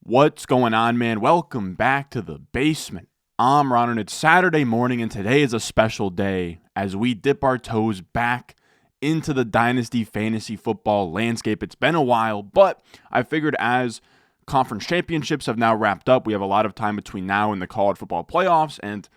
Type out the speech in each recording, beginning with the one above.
What's going on, man? Welcome back to the basement. I'm Ron, and it's Saturday morning, and today is a special day as we dip our toes back into the Dynasty fantasy football landscape. It's been a while, but I figured as conference championships have now wrapped up, we have a lot of time between now and the college football playoffs, and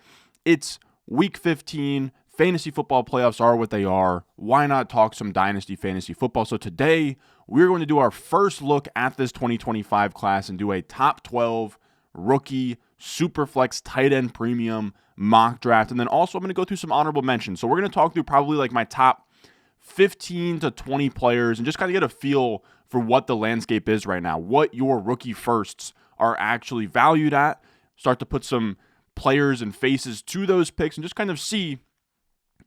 it's week 15. Fantasy football playoffs are what they are. Why not talk some Dynasty fantasy football? So today, we're going to do our first look at this 2025 class and do a top 12 rookie Superflex tight end premium mock draft. And then also I'm going to go through some honorable mentions. So we're going to talk through probably like my top 15 to 20 players and just kind of get a feel for what the landscape is right now, what your rookie firsts are actually valued at. Start to put some players and faces to those picks and just kind of see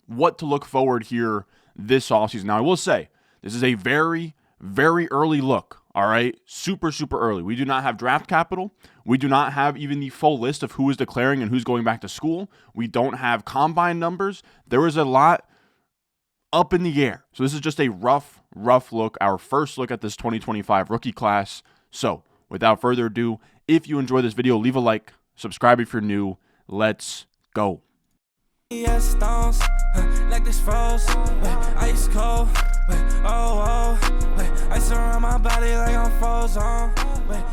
what to look forward here this offseason. Now, I will say, this is a very, very early look, all right? Super early. We do not have draft capital. We do not have even the full list of who is declaring and who's going back to school. We don't have combine numbers. There is a lot up in the air. So this is just a rough look, our first look at this 2025 rookie class. So without further ado, if you enjoy this video, leave a like, subscribe if you're new. Let's go. Like this froze, ice cold, ice around my body like I'm frozen.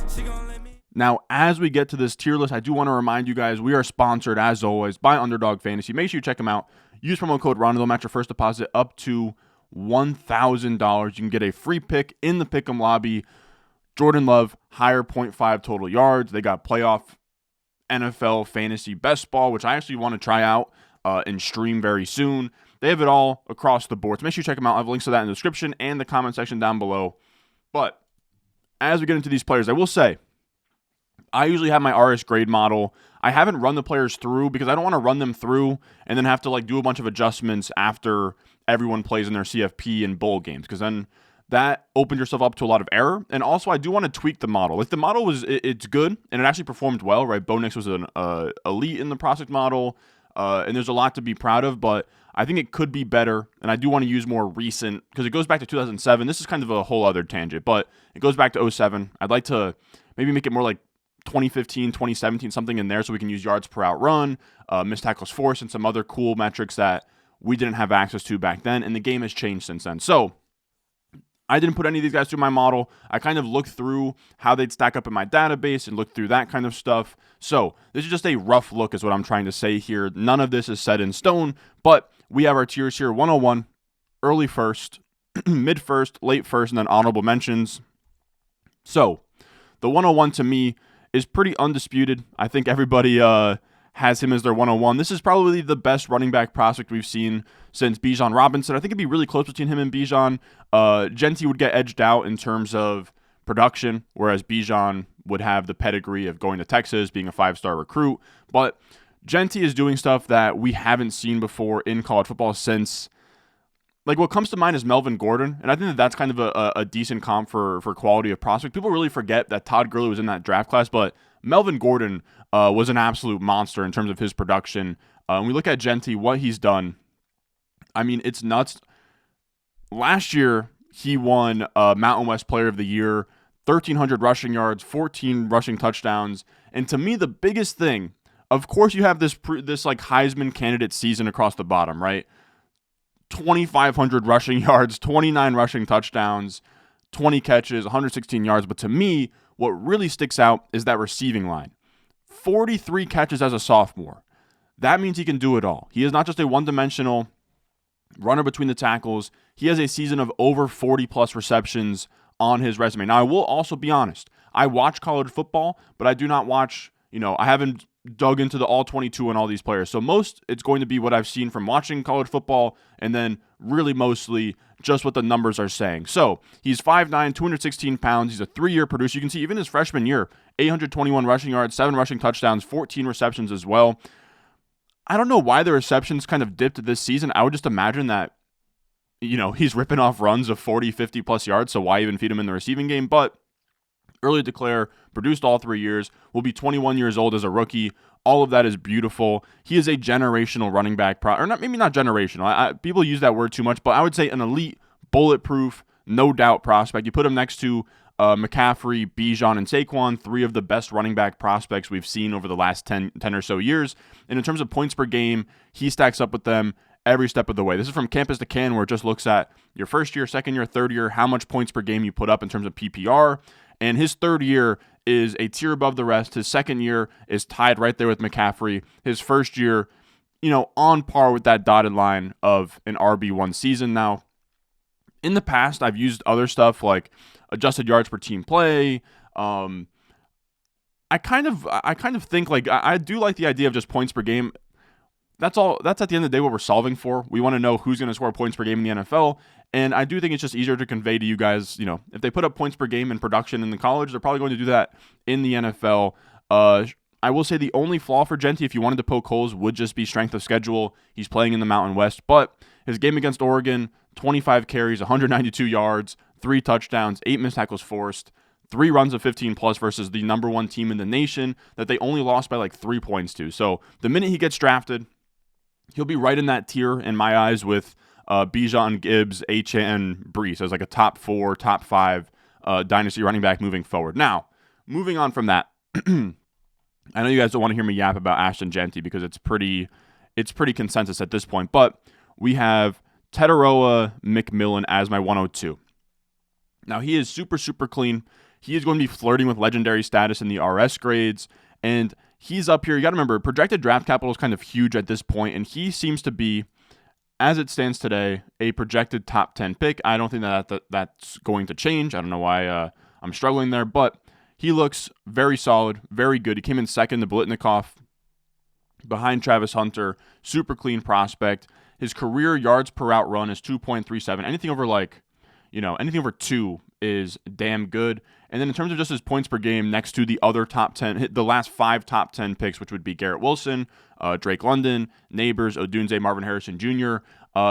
She gon' let me. Now, as we get to this tier list, I do want to remind you guys we are sponsored as always by Underdog Fantasy. Make sure you check them out. Use promo code Ron. They'll match your first deposit up to $1,000. You can get a free pick in the pick'em lobby. Jordan Love, higher 0.5 total yards. They got playoff NFL fantasy best ball, which I actually want to try out and stream very soon. They have it all across the board. So make sure you check them out. I have links to that in the description and the comment section down below. But as we get into these players, I will say, I usually have my RS grade model. I haven't run the players through because I don't want to run them through and then have to like do a bunch of adjustments after everyone plays in their CFP and bowl games, because then that opens yourself up to a lot of error. And also, I do want to tweak the model. Like the model it's good and it actually performed well, right? Bo Nix was an elite in the prospect model. And there's a lot to be proud of, but I think it could be better. And I do want to use more recent, because it goes back to 2007. This is kind of a whole other tangent, but it goes back to 2007. I'd like to maybe make it more like 2015, 2017, something in there so we can use yards per out run, missed tackles forced, and some other cool metrics that we didn't have access to back then. And the game has changed since then. So I didn't put any of these guys through my model. I kind of looked through how they'd stack up in my database and looked through that kind of stuff. So this is just a rough look is what I'm trying to say here. None of this is set in stone, but we have our tiers here: 101, early first, mid first, late first, and then honorable mentions. So the 101 to me is pretty undisputed. I think everybody has him as their 101. This is probably the best running back prospect we've seen since Bijan Robinson. I think it'd be really close between him and Bijan. Jeanty would get edged out in terms of production, whereas Bijan would have the pedigree of going to Texas, being a 5-star recruit. But Jeanty is doing stuff that we haven't seen before in college football since, like, what comes to mind is Melvin Gordon, and I think that's kind of a decent comp for quality of prospect. People really forget that Todd Gurley was in that draft class, but Melvin Gordon was an absolute monster in terms of his production. When we look at Jeanty, what he's done, I mean, it's nuts. Last year, he won Mountain West Player of the Year, 1,300 rushing yards, 14 rushing touchdowns. And to me, the biggest thing, of course, you have this like Heisman candidate season across the bottom, right? 2,500 rushing yards, 29 rushing touchdowns, 20 catches, 116 yards. But to me, what really sticks out is that receiving line. 43 catches as a sophomore. That means he can do it all. He is not just a one-dimensional runner between the tackles. He has a season of over 40-plus receptions on his resume. Now, I will also be honest. I watch college football, but I do not watch, I haven't dug into the all-22 and all these players. So most, it's going to be what I've seen from watching college football, and then really mostly just what the numbers are saying. So he's 5'9", 216 pounds. He's a 3-year producer. You can see even his freshman year, 821 rushing yards, 7 rushing touchdowns, 14 receptions as well. I don't know why the receptions kind of dipped this season. I would just imagine that, he's ripping off runs of 40, 50-plus yards, so why even feed him in the receiving game? But early declare, produced all 3 years, will be 21 years old as a rookie. All of that is beautiful. He is a generational running back, maybe not generational. People use that word too much, but I would say an elite, bulletproof, no doubt prospect. You put him next to McCaffrey, Bijan, and Saquon, 3 of the best running back prospects we've seen over the last 10 or so years. And in terms of points per game, he stacks up with them every step of the way. This is from Campus to Can, where it just looks at your first year, second year, third year, how much points per game you put up in terms of PPR. And his third year is a tier above the rest. His second year is tied right there with McCaffrey. His first year, on par with that dotted line of an RB1 season. Now, in the past, I've used other stuff like adjusted yards per team play. I kind of think like I do like the idea of just points per game. That's all. That's at the end of the day what we're solving for. We want to know who's going to score points per game in the NFL, and I do think it's just easier to convey to you guys. If they put up points per game in production in the college, they're probably going to do that in the NFL. I will say the only flaw for Jeanty, if you wanted to poke holes, would just be strength of schedule. He's playing in the Mountain West, but his game against Oregon, 25 carries, 192 yards, 3 touchdowns, 8 missed tackles forced, 3 runs of 15 plus versus the number 1 team in the nation that they only lost by like 3 points to. So the minute he gets drafted, he'll be right in that tier in my eyes with Bijan, Gibbs, and Brees as like a top 4, top 5 dynasty running back moving forward. Now, moving on from that, I know you guys don't want to hear me yap about Ashton Jeanty because it's pretty consensus at this point, but we have Tet Mcmillan as my 102. Now, he is super, super clean. He is going to be flirting with legendary status in the RS grades, and he's up here. You got to remember, projected draft capital is kind of huge at this point, and he seems to be, as it stands today, a projected top 10 pick. I don't think that's going to change. I don't know why I'm struggling there, but he looks very solid, very good. He came in second to Blitnikoff, behind Travis Hunter. Super clean prospect. His career yards per route run is 2.37. Anything over 2 is damn good. And then in terms of just his points per game, next to the other top 10, the last 5 top 10 picks, which would be Garrett Wilson, Drake London, Neighbors, Odunze, Marvin Harrison Jr.,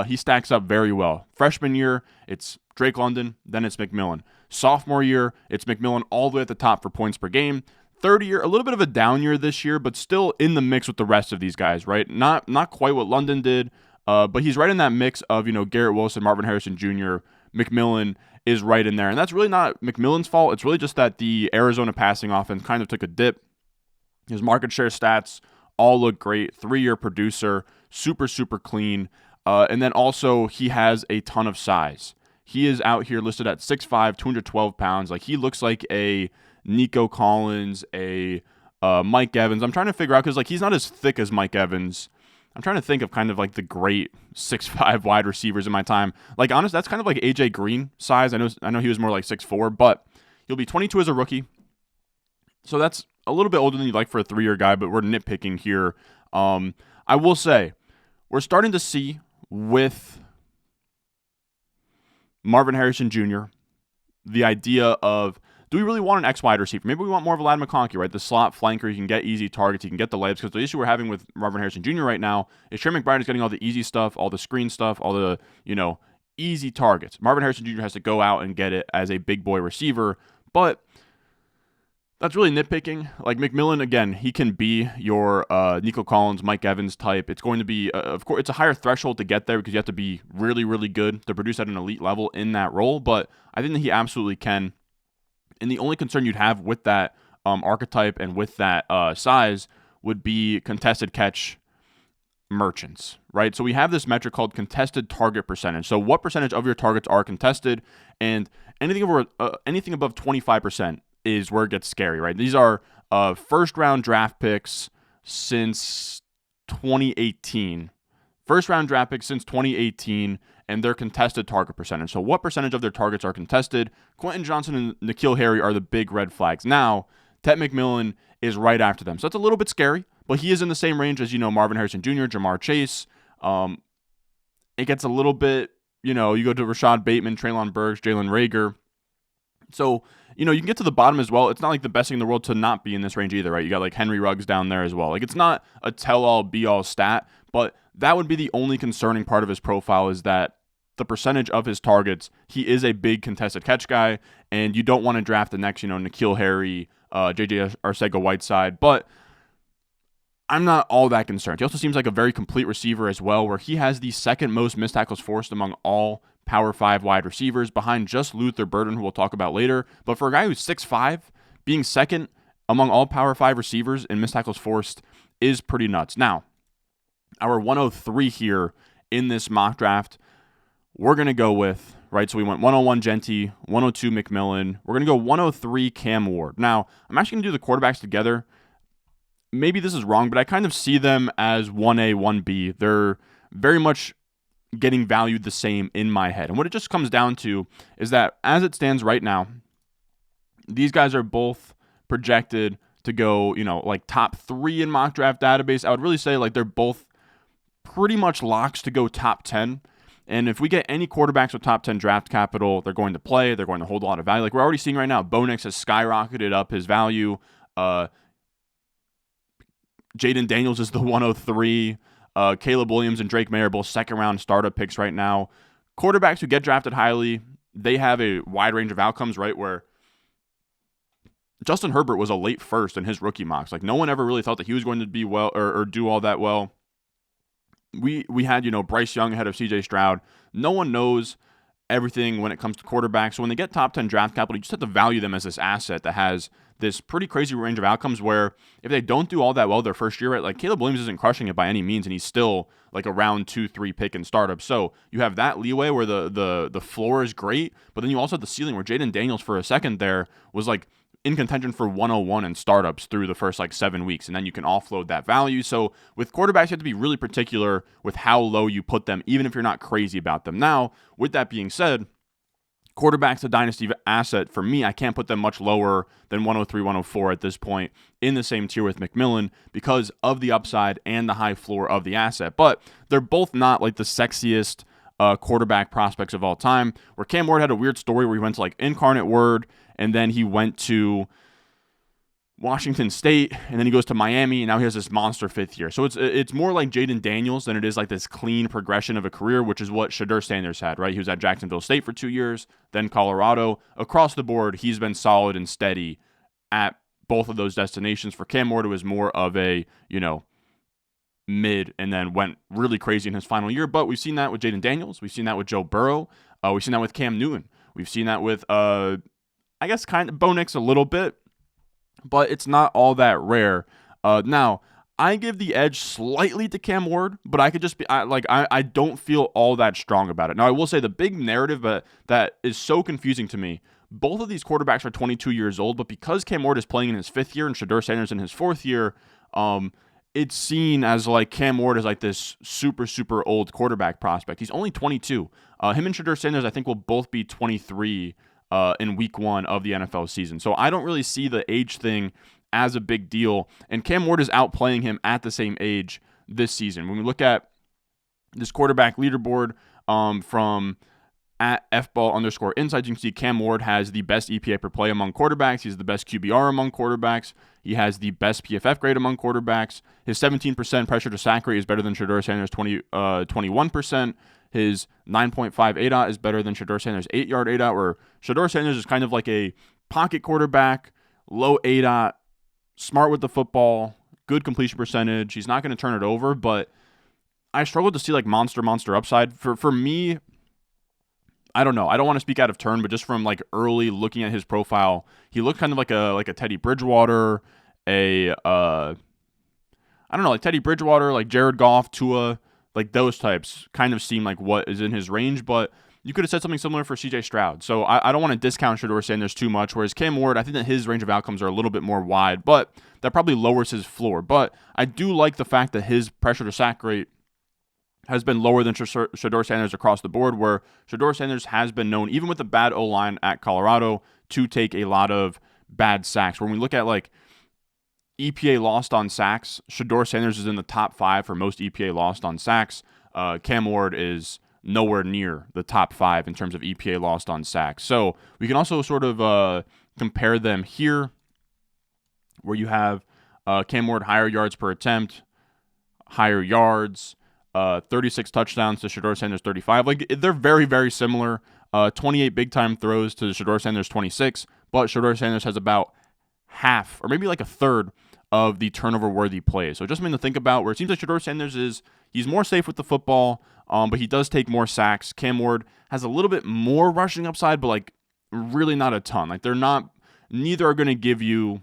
he stacks up very well. Freshman year, it's Drake London, then it's McMillan. Sophomore year, it's McMillan all the way at the top for points per game. Third year, a little bit of a down year this year, but still in the mix with the rest of these guys, right? Not quite what London did, but he's right in that mix of, Garrett Wilson, Marvin Harrison Jr., McMillan is right in there. And that's really not McMillan's fault. It's really just that the Arizona passing offense kind of took a dip. His market share stats all look great. 3-year producer, super, super clean. And then also he has a ton of size. He is out here listed at 6'5", 212 pounds. Like, he looks like a Nico Collins, a Mike Evans. I'm trying to figure out, because like he's not as thick as Mike Evans. I'm trying to think of kind of like the great 6'5" wide receivers in my time. Like, honest, that's kind of like AJ Green size. I know he was more like 6'4", but he'll be 22 as a rookie. So that's a little bit older than you'd like for a 3-year guy, but we're nitpicking here. I will say, we're starting to see with Marvin Harrison Jr., the idea of, do we really want an X wide receiver? Maybe we want more of a Ladd McConkey, right? The slot flanker, you can get easy targets, you can get the layups, because the issue we're having with Marvin Harrison Jr. right now is Trey McBride is getting all the easy stuff, all the screen stuff, all the, easy targets. Marvin Harrison Jr. has to go out and get it as a big boy receiver, but that's really nitpicking. Like, McMillan, again, he can be your Nico Collins, Mike Evans type. It's going to be, of course, it's a higher threshold to get there because you have to be really, really good to produce at an elite level in that role, but I think that he absolutely can. And the only concern you'd have with that archetype and with that size would be contested catch merchants, right? So we have this metric called contested target percentage. So what percentage of your targets are contested, and anything above 25% is where it gets scary, right? These are first-round draft picks since 2018. First-round draft picks since 2018, and their contested target percentage. So what percentage of their targets are contested? Quinshon Judkins and N'Keal Harry are the big red flags. Now, Tet Mcmillan is right after them. So that's a little bit scary, but he is in the same range as, Marvin Harrison Jr., Jamar Chase. It gets a little bit, you go to Rashad Bateman, Treylon Burks, Jalen Reagor. So, you can get to the bottom as well. It's not like the best thing in the world to not be in this range either, right? You got like Henry Ruggs down there as well. Like, it's not a tell-all, be-all stat, but that would be the only concerning part of his profile, is that the percentage of his targets, he is a big contested catch guy, and you don't want to draft the next, N'Keal Harry, JJ Arcega-Whiteside, but I'm not all that concerned. He also seems like a very complete receiver as well, where he has the second most missed tackles forced among all Power 5 wide receivers behind just Luther Burden, who we'll talk about later. But for a guy who's 6'5", being second among all Power 5 receivers in missed tackles forced is pretty nuts. Now, our 103 here in this mock draft, we're going to go with, right, so we went 101 Jeanty, 102 McMillan. We're going to go 103 Cam Ward. Now, I'm actually going to do the quarterbacks together. Maybe this is wrong, but I kind of see them as 1A, 1B. They're very much getting valued the same in my head. And what it just comes down to is that as it stands right now, these guys are both projected to go, like top 3 in mock draft database. I would really say like they're both pretty much locks to go top 10. And if we get any quarterbacks with top 10 draft capital, they're going to play. They're going to hold a lot of value. Like we're already seeing right now, Bo Nix has skyrocketed up his value. Jaden Daniels is the 103. Caleb Williams and Drake May are both second-round startup picks right now. Quarterbacks who get drafted highly, they have a wide range of outcomes, right, where Justin Herbert was a late first in his rookie mocks. Like, no one ever really thought that he was going to be well or do all that well. We had, Bryce Young ahead of CJ Stroud. No one knows everything when it comes to quarterbacks. So when they get top 10 draft capital, you just have to value them as this asset that has this pretty crazy range of outcomes where if they don't do all that well their first year, right, like Caleb Williams isn't crushing it by any means, and he's still like a round 2-3 pick in startup. So you have that leeway where the floor is great, but then you also have the ceiling where Jaden Daniels for a second there was like in contention for 101 in startups through the first 7 weeks, and then you can offload that value. So with quarterbacks, you have to be really particular with how low you put them, even if you're not crazy about them. Now, with that being said, quarterback's a dynasty asset. For me, I can't put them much lower than 103, 104 at this point in the same tier with McMillan because of the upside and the high floor of the asset. But they're both not like the sexiest quarterback prospects of all time, where Cam Ward had a weird story where he went to Incarnate Word, and then he went to Washington State, and then he goes to Miami, and now he has this monster 5th year. So it's more like Jaden Daniels than it is like this clean progression of a career, which is what Shedeur Sanders had, right? He was at Jacksonville State for 2 years, then Colorado. Across the board, he's been solid and steady at both of those destinations. For Cam Ward, it was more of a, mid, and then went really crazy in his final year. But we've seen that with Jaden Daniels. We've seen that with Joe Burrow. We've seen that with Cam Newton. We've seen that with, I guess, kind of Bo Nix a little bit, but it's not all that rare. Now, I give the edge slightly to Cam Ward, but I could just be, I don't feel all that strong about it. Now, I will say the big narrative that is so confusing to me, both of these quarterbacks are 22 years old, but because Cam Ward is playing in his 5th year and Shedeur Sanders in his 4th year, it's seen as Cam Ward is this super, super old quarterback prospect. He's only 22. Him and Shedeur Sanders, I think, will both be 23 in week 1 of the NFL season. So I don't really see the age thing as a big deal. And Cam Ward is outplaying him at the same age this season. When we look at this quarterback leaderboard from at FBall_insights, you can see Cam Ward has the best EPA per play among quarterbacks. He's the best QBR among quarterbacks. He has the best PFF grade among quarterbacks. His 17% pressure to sack rate is better than Shedeur Sanders' 21%. His 9.5 ADOT is better than Shedeur Sanders' 8-yard ADOT, where Shedeur Sanders is kind of like a pocket quarterback, low ADOT, smart with the football, good completion percentage. He's not going to turn it over, but I struggle to see monster upside. For me, I don't know. I don't want to speak out of turn, but just from early looking at his profile, he looked kind of like a Teddy Bridgewater, Teddy Bridgewater, Jared Goff, Tua, those types kind of seem like what is in his range, but you could have said something similar for CJ Stroud. So I don't want to discount Shedeur Sanders too much, whereas Cam Ward, I think that his range of outcomes are a little bit more wide, but that probably lowers his floor. But I do like the fact that his pressure to sack rate has been lower than Shedeur Sanders across the board, where Shedeur Sanders has been known, even with the bad O-line at Colorado, to take a lot of bad sacks. When we look at EPA lost on sacks, Shedeur Sanders is in the top 5 for most EPA lost on sacks. Cam Ward is nowhere near the top 5 in terms of EPA lost on sacks. So we can also sort of compare them here, where you have Cam Ward higher yards per attempt, higher yards, 36 touchdowns to Shedeur Sanders 35. They're very, very similar. 28 big-time throws to Shedeur Sanders 26, but Shedeur Sanders has about half, or maybe a third, of the turnover-worthy plays. So just something to think about, where it seems like Shedeur Sanders he's more safe with the football, but he does take more sacks. Cam Ward has a little bit more rushing upside, but like really not a ton. Like neither are going to give you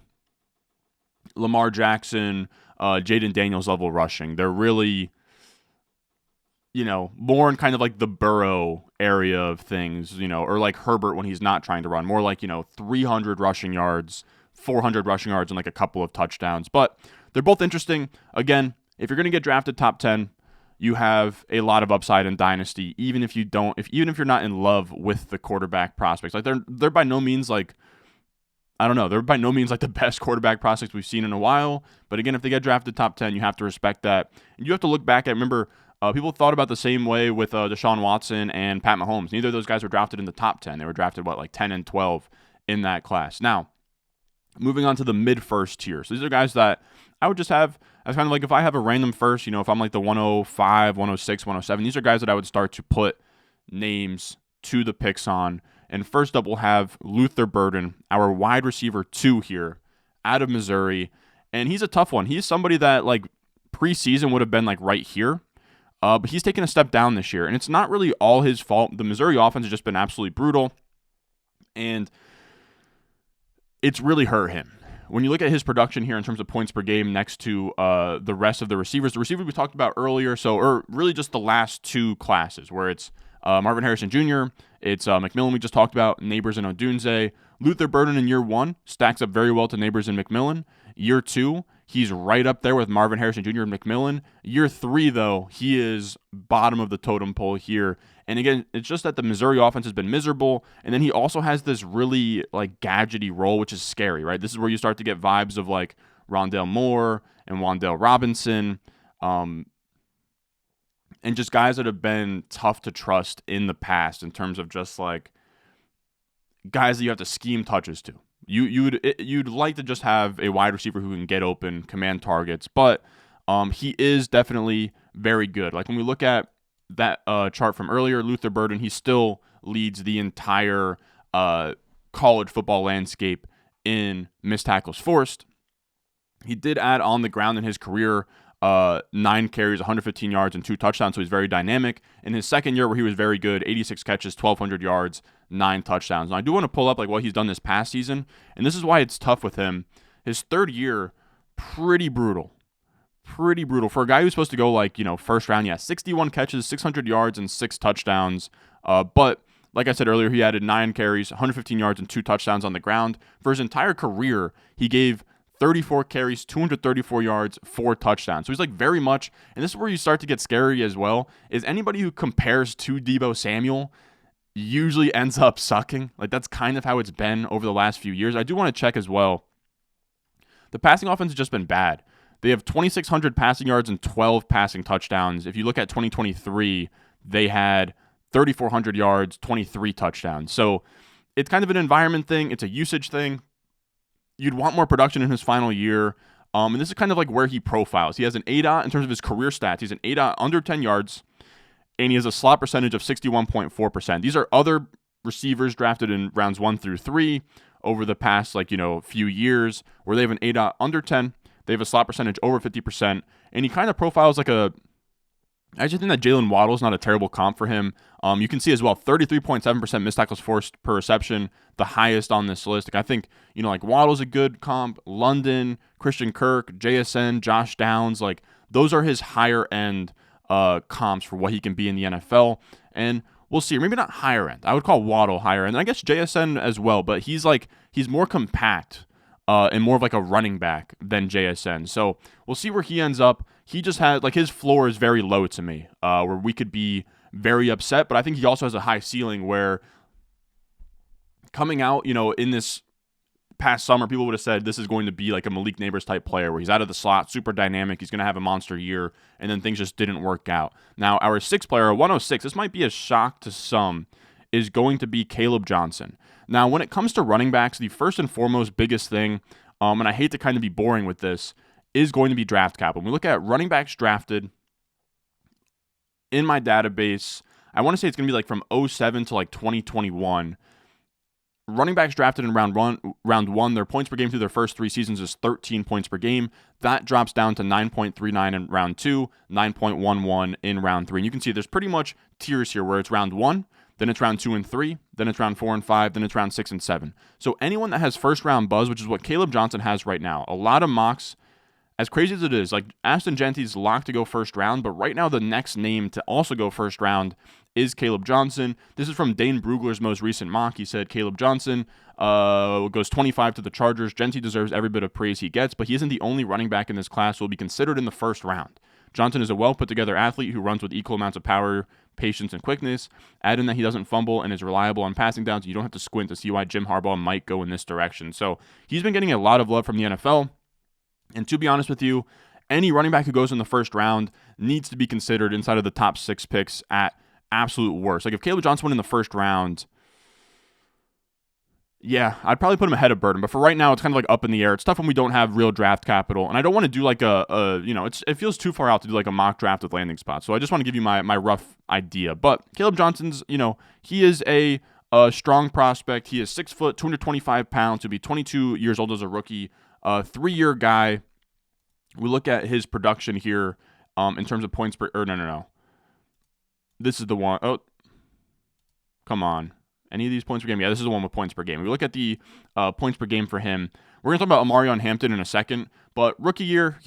Lamar Jackson, Jaden Daniels level rushing. They're really, more in kind of like the Burrow area of things, or like Herbert when he's not trying to run. More like, 300 rushing yards, 400 rushing yards, and like a couple of touchdowns. But they're both interesting. Again, if you're going to get drafted top 10, you have a lot of upside in Dynasty, even if you're not in love with the quarterback prospects. Like they're by no means like, I don't know, they're by no means like the best quarterback prospects we've seen in a while. But again, if they get drafted top 10, you have to respect that. And you have to look back at, remember, people thought about the same way with Deshaun Watson and Pat Mahomes. Neither of those guys were drafted in the top 10. They were drafted, like 10 and 12 in that class. Now, moving on to the mid-first tier. So these are guys that I would just have as kind of like if I have a random first, if I'm like the 105, 106, 107, these are guys that I would start to put names to the picks on. And first up, we'll have Luther Burden, our wide receiver 2 here out of Missouri. And he's a tough one. He's somebody that like preseason would have been like right here. But he's taken a step down this year. And it's not really all his fault. The Missouri offense has just been absolutely brutal. And it's really hurt him. When you look at his production here in terms of points per game next to the rest of the receivers we talked about earlier, or really just the last 2 classes, where it's Marvin Harrison Jr., it's McMillan we just talked about, Neighbors and Odunze. Luther Burden in year 1 stacks up very well to Neighbors and McMillan. Year 2, he's right up there with Marvin Harrison Jr. and McMillan. Year 3, though, he is bottom of the totem pole here. And again, it's just that the Missouri offense has been miserable. And then he also has this really like gadgety role, which is scary, right? This is where you start to get vibes of like Rondale Moore and Wan'Dale Robinson. And just guys that have been tough to trust in the past in terms of just like guys that you have to scheme touches to. You'd like to just have a wide receiver who can get open, command targets, but he is definitely very good. Like when we look at that chart from earlier, Luther Burden, he still leads the entire college football landscape in missed tackles forced. He did add on the ground in his career 9 carries, 115 yards, and 2 touchdowns, so he's very dynamic. In his second year where he was very good, 86 catches, 1,200 yards, 9 touchdowns. Now, I do want to pull up like what he's done this past season, and this is why it's tough with him. His third year, pretty brutal. Pretty brutal. For a guy who's supposed to go like, first round, 61 catches, 600 yards, and 6 touchdowns. But like I said earlier, he added 9 carries, 115 yards, and 2 touchdowns on the ground. For his entire career, he gave 34 carries, 234 yards, 4 touchdowns. So he's like very much, and this is where you start to get scary as well, is anybody who compares to Deebo Samuel usually ends up sucking. Like that's kind of how it's been over the last few years. I do want to check as well. The passing offense has just been bad. They have 2,600 passing yards and 12 passing touchdowns. If you look at 2023, they had 3,400 yards, 23 touchdowns. So it's kind of an environment thing. It's a usage thing. You'd want more production in his final year. And this is kind of like where he profiles. He has an ADOT in terms of his career stats. He's an ADOT under 10 yards, and he has a slot percentage of 61.4%. These are other receivers drafted in rounds 1 through 3 over the past few years where they have an ADOT under 10. They have a slot percentage over 50%. And he kind of profiles like I just think that Jalen Waddle is not a terrible comp for him. You can see as well, 33.7% missed tackles forced per reception, the highest on this list. Like I think, like Waddle's a good comp. London, Christian Kirk, JSN, Josh Downs, like those are his higher end comps for what he can be in the NFL. And we'll see. Maybe not higher end. I would call Waddle higher end. And I guess JSN as well, but he's more compact and more of like a running back than JSN. So we'll see where he ends up. He just has his floor is very low to me, where we could be very upset. But I think he also has a high ceiling where coming out, in this past summer, people would have said this is going to be like a Malik Neighbors type player where he's out of the slot, super dynamic. He's going to have a monster year, and then things just didn't work out. Now, our 6th player, 106, this might be a shock to some, is going to be Kaleb Johnson. Now, when it comes to running backs, the first and foremost biggest thing, and I hate to kind of be boring with this, is going to be draft capital. When we look at running backs drafted in my database, I want to say it's going to be like from 07 to 2021. running backs drafted in round one, their points per game through their first 3 seasons is 13 points per game. That drops down to 9.39 in round 2, 9.11 in round 3. And you can see there's pretty much tiers here where it's round 1, then it's round 2 and 3, then it's round 4 and 5, then it's round 6 and 7. So anyone that has first round buzz, which is what Kaleb Johnson has right now, a lot of mocks, as crazy as it is, like Ashton Jeanty's locked to go first round, but right now the next name to also go first round is Kaleb Johnson. This is from Dane Brugler's most recent mock. He said Kaleb Johnson goes 25 to the Chargers. Jeanty deserves every bit of praise he gets, but he isn't the only running back in this class who will be considered in the first round. Johnson is a well put together athlete who runs with equal amounts of power, patience, and quickness. Add in that he doesn't fumble and is reliable on passing downs. You don't have to squint to see why Jim Harbaugh might go in this direction. So he's been getting a lot of love from the NFL. And to be honest with you, any running back who goes in the first round needs to be considered inside of the top 6 picks at absolute worst. Like if Kaleb Johnson went in the first round, yeah, I'd probably put him ahead of Burton. But for right now, it's kind of like up in the air. It's tough when we don't have real draft capital. And I don't want to do like it feels too far out to do like a mock draft with landing spots. So I just want to give you my rough idea. But Kaleb Johnson's, he is a strong prospect. He is 6 foot, 225 pounds. He'll be 22 years old as a rookie. 3-year guy. We look at his production here in terms of points per... No. This is the one. Oh, come on. Any of these points per game? Yeah, this is the one with points per game. We look at the points per game for him. We're going to talk about Omarion Hampton in a second. But rookie year,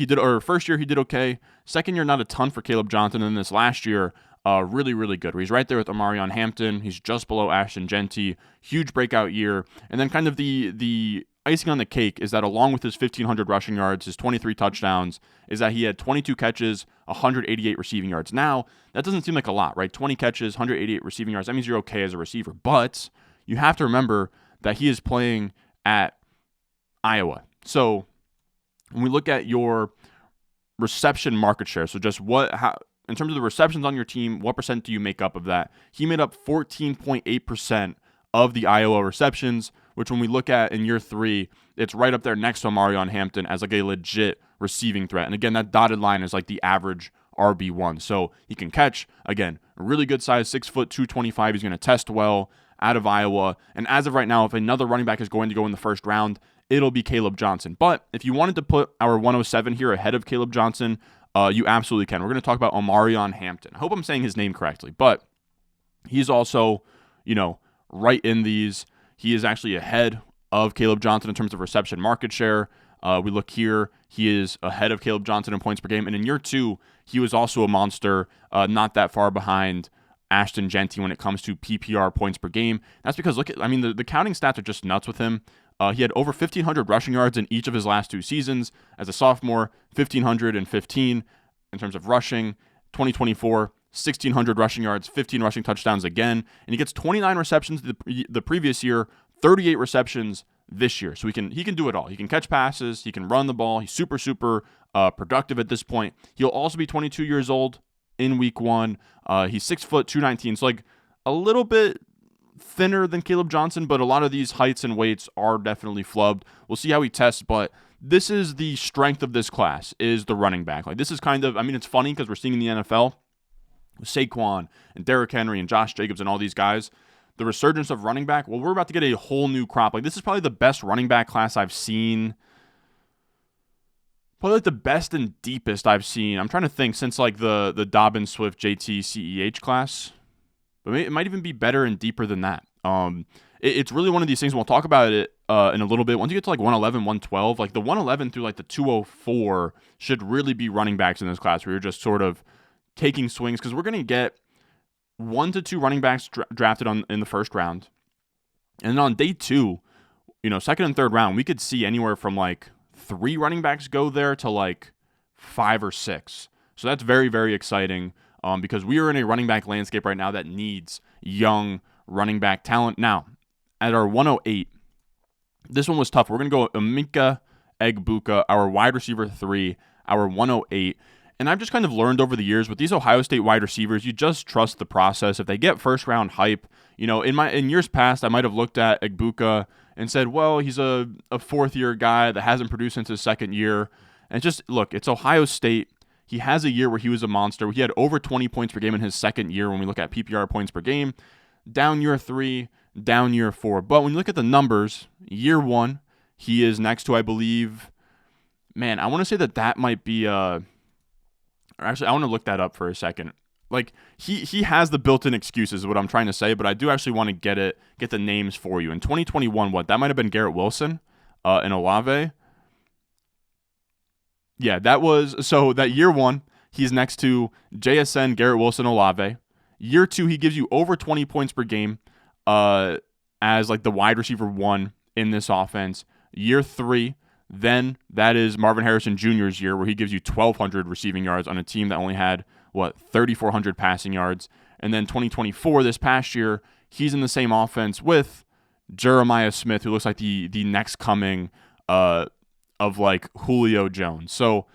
first year, he did okay. Second year, not a ton for Kaleb Johnson. And this last year, really, really good. He's right there with Omarion Hampton. He's just below Ashton Jeanty. Huge breakout year. And then kind of the icing on the cake is that along with his 1,500 rushing yards, his 23 touchdowns, is that he had 22 catches, 188 receiving yards. Now, that doesn't seem like a lot, right? 20 catches, 188 receiving yards. That means you're okay as a receiver. But you have to remember that he is playing at Iowa. So when we look at your reception market share, so just in terms of the receptions on your team, what percent do you make up of that? He made up 14.8% of the Iowa receptions, which when we look at in year 3, it's right up there next to Omarion Hampton as like a legit receiving threat. And again, that dotted line is like the average RB1. So he can catch, again, a really good size, 6 foot, 225. He's going to test well out of Iowa. And as of right now, if another running back is going to go in the first round, it'll be Kaleb Johnson. But if you wanted to put our 107 here ahead of Kaleb Johnson, you absolutely can. We're going to talk about Omarion Hampton. I hope I'm saying his name correctly, but he's also, right in these. He is actually ahead of Kaleb Johnson in terms of reception market share. We look here, he is ahead of Kaleb Johnson in points per game. And in year 2, he was also a monster, not that far behind Ashton Jeanty when it comes to PPR points per game. That's because, the counting stats are just nuts with him. He had over 1,500 rushing yards in each of his last 2 seasons. As a sophomore, 1,515 in terms of rushing. 2024, 1,600 rushing yards, 15 rushing touchdowns again. And he gets 29 receptions the previous year, 38 receptions this year. So he can do it all. He can catch passes. He can run the ball. He's super, super productive at this point. He'll also be 22 years old in week 1. He's 6 foot, 219. So like a little bit thinner than Kaleb Johnson, but a lot of these heights and weights are definitely flubbed. We'll see how he tests, but this is the strength of this class, is the running back. Like this is kind of, it's funny because we're seeing in the NFL with Saquon and Derrick Henry and Josh Jacobs and all these guys, the resurgence of running back. Well, we're about to get a whole new crop. Like this is probably the best running back class I've seen. Probably like the best and deepest I've seen. I'm trying to think since like the Dobbins, Swift, JT, CEH class. But it might even be better and deeper than that. It's really one of these things. We'll talk about it in a little bit. Once you get to like 111, 112, like the 111 through like the 204 should really be running backs in this class where you're just sort of taking swings, because we're going to get 1 to 2 running backs drafted in the first round. And then on day 2, second and third round, we could see anywhere from like 3 running backs go there to like 5 or 6. So that's very, very exciting because we are in a running back landscape right now that needs young running back talent. Now, at our 108, this one was tough. We're going to go Emeka Egbuka, our wide receiver 3, our 108. And I've just kind of learned over the years with these Ohio State wide receivers, you just trust the process. If they get first round hype, in years past, I might have looked at Egbuka and said, well, he's a 4th-year guy that hasn't produced since his 2nd year. And just, look, it's Ohio State. He has a year where he was a monster. He had over 20 points per game in his 2nd year when we look at PPR points per game. Down year 3, down year 4. But when you look at the numbers, year 1, he is next to, I believe, man, I want to say that might be, or actually, I want to look that up for a second. Like, he has the built-in excuses is what I'm trying to say, but I do actually want to get the names for you. In 2021, that might have been Garrett Wilson and Olave. Yeah, that year 1, he's next to JSN, Garrett Wilson, Olave. Year 2, he gives you over 20 points per game as like the wide receiver 1 in this offense. Year 3, then that is Marvin Harrison Jr.'s year, where he gives you 1,200 receiving yards on a team that only had, 3,400 passing yards. And then 2024, this past year, he's in the same offense with Jeremiah Smith, who looks like the next coming of like Julio Jones. So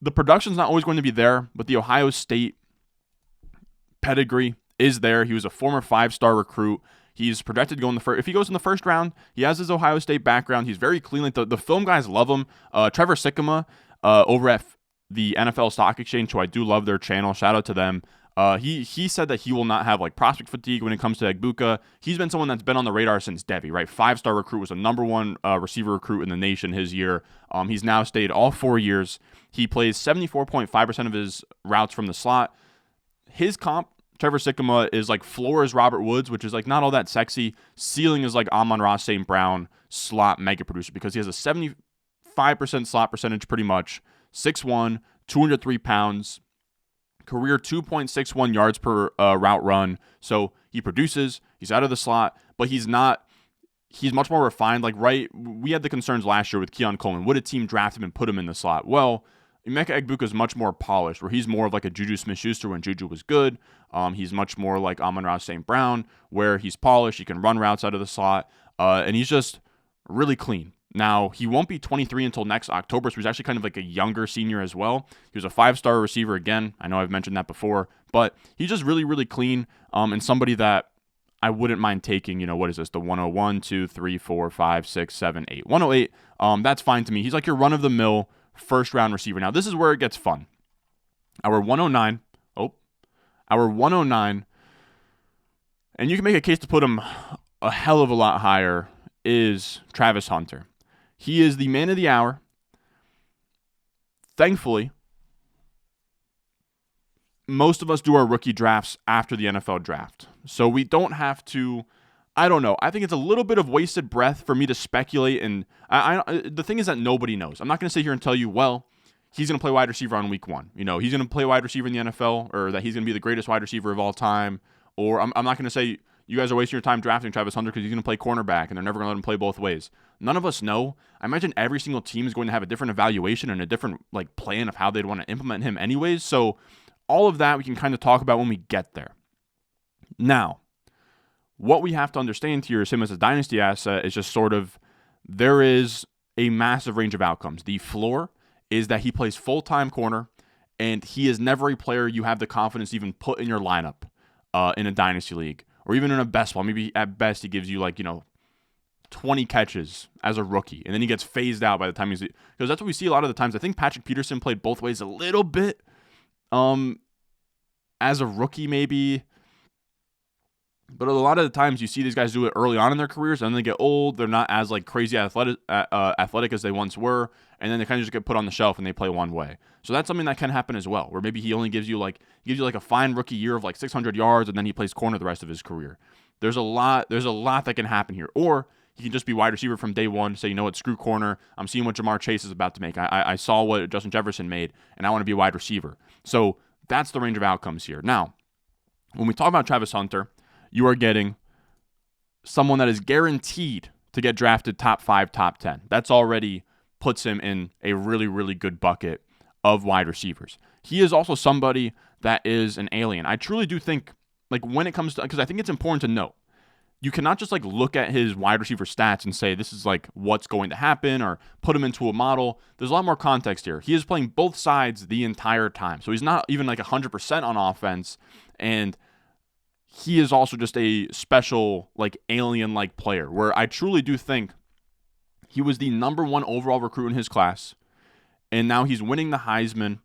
the production's not always going to be there, but the Ohio State pedigree is there. He was a former 5-star recruit. He's projected to go in the first. If he goes in the first round, he has his Ohio State background. He's very clean. Like the film guys love him. Trevor Sikkema over at the NFL Stock Exchange, who I do love their channel. Shout out to them. He said that he will not have like prospect fatigue when it comes to Egbuka. He's been someone that's been on the radar since Devy, right? 5-star recruit, was a number 1 receiver recruit in the nation his year. He's now stayed all 4 years. He plays 74.5% of his routes from the slot. His comp, Trevor Sikkema, is like floor is Robert Woods, which is like not all that sexy. Ceiling is like Amon-Ra St. Brown, slot mega producer, because he has a 75% slot percentage pretty much. 6'1", 203 pounds. Career 2.61 yards per route run. So he produces, he's out of the slot, but he's much more refined. Like, right, we had the concerns last year with Keon Coleman. Would a team draft him and put him in the slot? Well, Emeka Egbuka is much more polished, where he's more of like a Juju Smith-Schuster when Juju was good. He's much more like Amon-Ra St. Brown, where he's polished, he can run routes out of the slot, and he's just really clean. Now, he won't be 23 until next October, so he's actually kind of like a younger senior as well. He was a 5-star receiver again. I know I've mentioned that before, but he's just really, really clean, and somebody that I wouldn't mind taking, what is this, the 101, 2, 3, 4, 5, 6, 7, 8. 108, that's fine to me. He's like your run-of-the-mill first-round receiver. Now, this is where it gets fun. Our 109, and you can make a case to put him a hell of a lot higher, is Travis Hunter. He is the man of the hour. Thankfully, most of us do our rookie drafts after the NFL draft. So we don't have to, I don't know. I think it's a little bit of wasted breath for me to speculate. And the thing is that nobody knows. I'm not going to sit here and tell you, well, he's going to play wide receiver on week 1. He's going to play wide receiver in the NFL, or that he's going to be the greatest wide receiver of all time. Or I'm not going to say you guys are wasting your time drafting Travis Hunter because he's going to play cornerback and they're never going to let him play both ways. None of us know. I imagine every single team is going to have a different evaluation and a different like plan of how they'd want to implement him anyways. So all of that we can kind of talk about when we get there. Now, what we have to understand here is him as a dynasty asset is just sort of, there is a massive range of outcomes. The floor is that he plays full-time corner, and he is never a player you have the confidence to even put in your lineup in a dynasty league, or even in a best ball. Maybe at best he gives you 20 catches as a rookie, and then he gets phased out by the time because that's what we see a lot of the times. I think Patrick Peterson played both ways a little bit as a rookie maybe, but a lot of the times you see these guys do it early on in their careers, and then they get old, they're not as crazy athletic as they once were, and then they kind of just get put on the shelf and they play one way. So that's something that can happen as well, where maybe he only gives you a fine rookie year of 600 yards, and then he plays corner the rest of his career. There's a lot that can happen here. Or he can just be wide receiver from day one, say, screw corner. I'm seeing what Jamar Chase is about to make. I saw what Justin Jefferson made, and I want to be a wide receiver. So that's the range of outcomes here. Now, when we talk about Travis Hunter, you are getting someone that is guaranteed to get drafted top 5, top 10. That's already puts him in a really, really good bucket of wide receivers. He is also somebody that is an alien. I truly do think, when it comes to, because I think it's important to note, you cannot just look at his wide receiver stats and say this is what's going to happen or put him into a model. There's a lot more context here. He is playing both sides the entire time. So he's not even 100% on offense, and he is also just a special alien-like player where I truly do think he was the number 1 overall recruit in his class, and now he's winning the Heisman.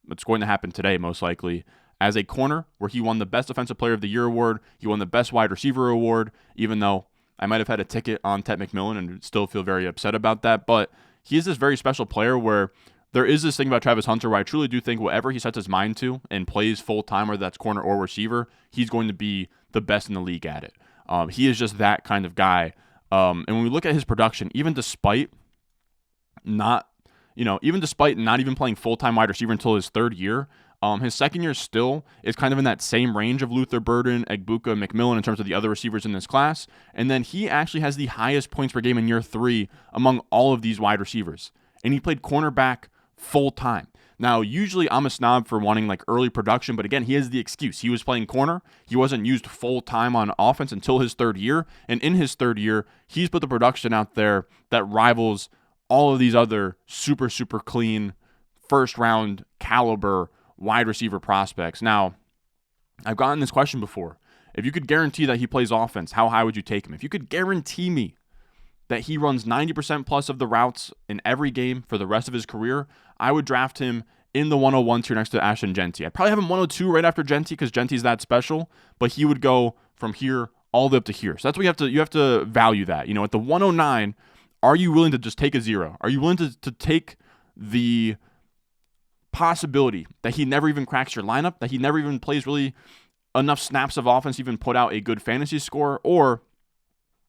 It's going to happen today most likely, as a corner, where he won the Best Defensive Player of the Year award. He won the Best Wide Receiver award, even though I might have had a ticket on Tet Mcmillan and still feel very upset about that. But he is this very special player where there is this thing about Travis Hunter where I truly do think whatever he sets his mind to and plays full-time, whether that's corner or receiver, he's going to be the best in the league at it. He is just that kind of guy. And when we look at his production, even despite not even playing full-time wide receiver until his third year, his second year still is kind of in that same range of Luther Burden, Egbuka, McMillan in terms of the other receivers in this class. And then he actually has the highest points per game in year 3 among all of these wide receivers. And he played cornerback full-time. Now, usually I'm a snob for wanting like early production, but again, he has the excuse. He was playing corner. He wasn't used full-time on offense until his third year. And in his third year, he's put the production out there that rivals all of these other super, super clean first-round caliber wide receiver prospects. Now, I've gotten this question before. If you could guarantee that he plays offense, how high would you take him? If you could guarantee me that he runs 90% plus of the routes in every game for the rest of his career, I would draft him in the 101 tier next to Ashton Jeanty. I'd probably have him 102 right after Jeanty because Genty's that special, but he would go from here all the way up to here. So that's what you have to value that. At the 109, are you willing to just take a zero? Are you willing to take the possibility that he never even cracks your lineup, that he never even plays really enough snaps of offense to even put out a good fantasy score, or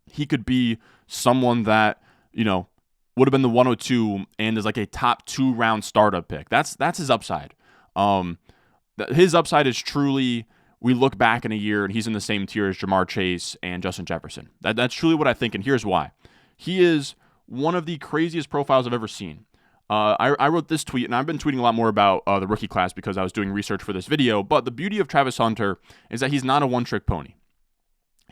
he could be someone that, would have been the 102 and is like a top 2-round startup pick. That's his upside. His upside is truly, we look back in a year and he's in the same tier as Jamar Chase and Justin Jefferson. That's truly what I think, and here's why. He is one of the craziest profiles I've ever seen. I wrote this tweet, and I've been tweeting a lot more about the rookie class because I was doing research for this video, but the beauty of Travis Hunter is that he's not a one-trick pony.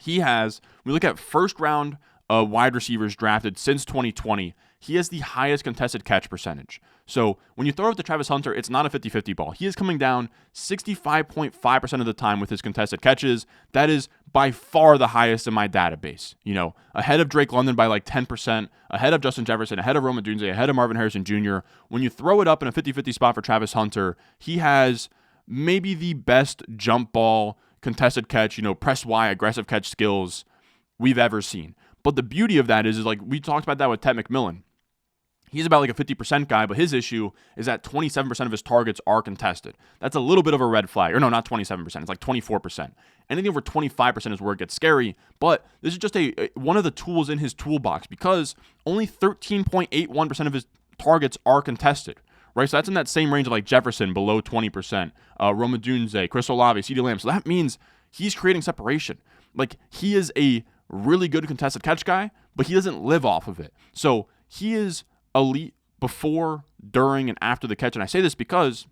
We look at first-round wide receivers drafted since 2020, he has the highest contested catch percentage. So when you throw it to Travis Hunter, it's not a 50-50 ball. He is coming down 65.5% of the time with his contested catches. That is by far the highest in my database. Ahead of Drake London by like 10%, ahead of Justin Jefferson, ahead of Rome Odunze, ahead of Marvin Harrison Jr. When you throw it up in a 50-50 spot for Travis Hunter, he has maybe the best jump ball, contested catch, press Y, aggressive catch skills we've ever seen. But the beauty of that is like we talked about that with Tet Mcmillan. He's about like a 50% guy, but his issue is that 27% of his targets are contested. That's a little bit of a red flag. Or no, not 27%. It's like 24%. Anything over 25% is where it gets scary. But this is just one of the tools in his toolbox because only 13.81% of his targets are contested. Right? So that's in that same range of like Jefferson below 20%, Rome Odunze, Chris Olave, CeeDee Lamb. So that means he's creating separation. Like he is a really good contested catch guy, but he doesn't live off of it. So he is elite before, during, and after the catch. And I say this because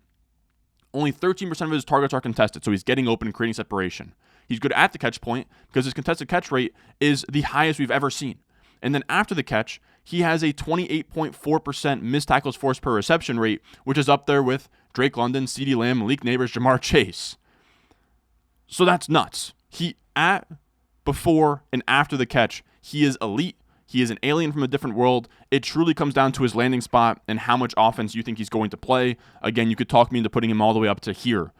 only 13% of his targets are contested. So he's getting open and creating separation. He's good at the catch point because his contested catch rate is the highest we've ever seen. And then after the catch, he has a 28.4% missed tackles forced per reception rate, which is up there with Drake London, CeeDee Lamb, Malik Neighbors, Jamar Chase. So that's nuts. Before, and after the catch, he is elite. He is an alien from a different world. It truly comes down to his landing spot and how much offense you think he's going to play. Again, you could talk me into putting him all the way up to here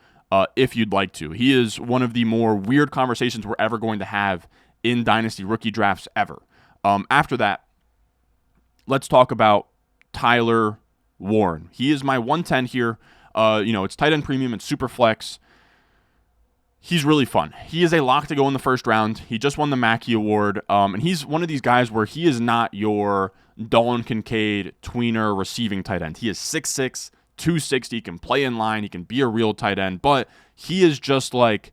if you'd like to. He is one of the more weird conversations we're ever going to have in Dynasty rookie drafts ever. After that, let's talk about Tyler Warren. He is my 110 here. It's tight end premium and Superflex. He's really fun. He is a lock to go in the first round. He just won the Mackey Award, and he's one of these guys where he is not your Dalton Kincaid tweener receiving tight end. He is 6'6", 260, can play in line, he can be a real tight end, but he is just like